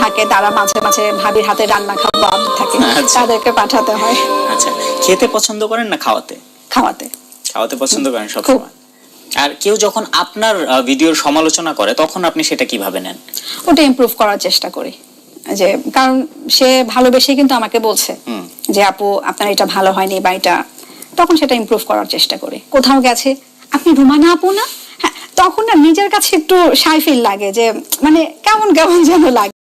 থাকে তারা মাঝে মাঝে ভাবির হাতে রান্না খাওয়া আদর থাকে, তাদেরকে পাঠাতে হয়। আচ্ছা, খেতে পছন্দ করেন না খাওয়াতে? খাওয়াতে। খাওয়াতে পছন্দ করেন সবসময়। আর কেউ যখন আপনার ভিডিওর সমালোচনা করে তখন আপনি সেটা কিভাবে নেন? ওটা ইমপ্রুভ করার চেষ্টা করি, যে কারণ সে ভালোবেসে কিন্তু আমাকে বলছে যে আপু আপনার এটা ভালো হয়নি বা এটা, তখন সেটা ইমপ্রুভ করার চেষ্টা করি। কোথাও গেছে আপনি রুমানা আপু না, হ্যাঁ, তখন না নিজের কাছে একটু শাই ফিল লাগে, যে মানে কেমন কেমন যেন লাগে।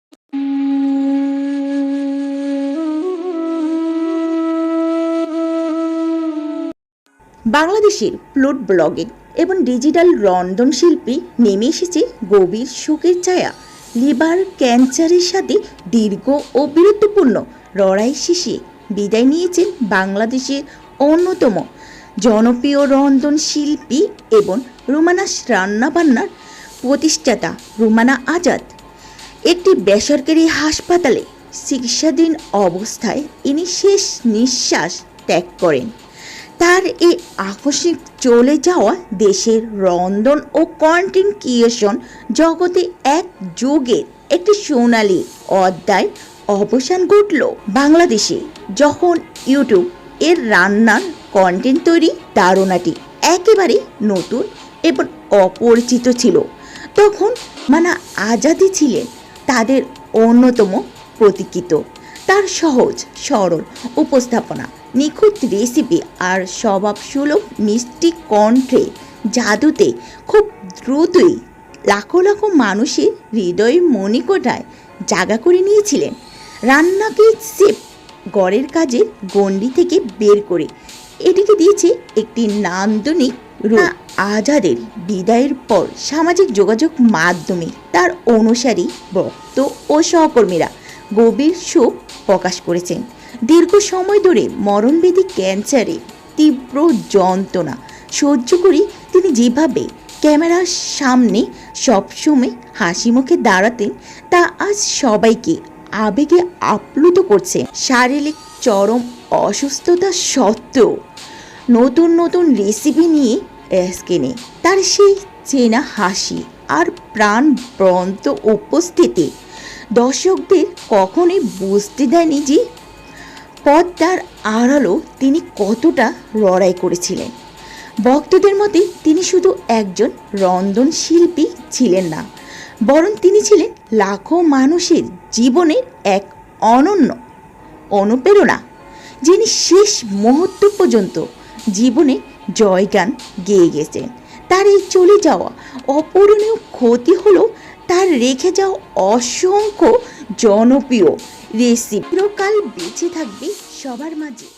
বাংলাদেশের ফুড ব্লগিং এবং ডিজিটাল রন্ধনশিল্পী নেমে এসেছে গভীর শোকের ছায়া। লিভার ক্যান্সারের সাথে দীর্ঘ ও বীরত্বপূর্ণ লড়াই শেষে বিদায় নিয়েছেন বাংলাদেশের অন্যতম জনপ্রিয় রন্ধনশিল্পী এবং রুমানা রান্নাবান্নার প্রতিষ্ঠাতা রুমানা আজাদ। একটি বেসরকারি হাসপাতালে চিকিৎসাধীন অবস্থায় ইনি শেষ নিঃশ্বাস ত্যাগ করেন। তার এই আকস্মিক চলে যাওয়া দেশের রন্ধন ও কন্টেন্ট ক্রিয়েশন জগতে এক যুগের একটি সোনালী অধ্যায় অবসান ঘটল। বাংলাদেশে যখন ইউটিউব এর রান্নার কন্টেন্ট তৈরি ধারণাটি একেবারে নতুন এবং অপরিচিত ছিল, তখন মানা আজাদি ছিলেন তাদের অন্যতম প্রতীক্ষিত। তার সহজ সরল উপস্থাপনা, নিখুঁত রেসিপি আর স্বভাবসুলভ মিষ্টি কণ্ঠে জাদুতে খুব দ্রুতই লাখো লাখো মানুষের হৃদয় মণিকোঠায় জায়গা করে নিয়েছিলেন। রান্নাকে সেফ গড়ের কাজের গণ্ডি থেকে বের করে এটিকে দিয়েছে একটি নান্দনিক রূপ। আজাদের বিদায়ের পর সামাজিক যোগাযোগ মাধ্যমে তার অনুসারী, ভক্ত ও সহকর্মীরা গভীর শোক প্রকাশ করেছেন। দীর্ঘ সময় ধরে মরণবেদী ক্যান্সারে তীব্র যন্ত্রণা সহ্য করে তিনি যেভাবে ক্যামেরার সামনে সবসময় হাসি মুখে দাঁড়াতেন, তা আজ সবাইকে আবেগে আপ্লুত করছে। শারীরিক চরম অসুস্থতা সত্ত্বেও নতুন নতুন রেসিপি নিয়ে স্ক্রিনে তার সেই চেনা হাসি আর প্রাণবন্ত উপস্থিতি দর্শকদের কখনোই বুঝতে দেয়নি যে পর্দার আড়ালেও তিনি কতটা লড়াই করেছিলেন। ভক্তদের মতে তিনি শুধু একজন রন্ধনশিল্পী ছিলেন না, বরং তিনি ছিলেন লাখো মানুষের জীবনের এক অনন্য অনুপ্রেরণা, যিনি শেষ মুহূর্ত পর্যন্ত জীবনে জয়গান গেয়ে গেছেন। তার এই চলে যাওয়া অপূরণীয় ক্ষতি হলো তার রেখে যাওয়া অসংখ্য জনপ্রিয় রেসিপি চিরকাল বেঁচে থাকবে সবার মাঝে।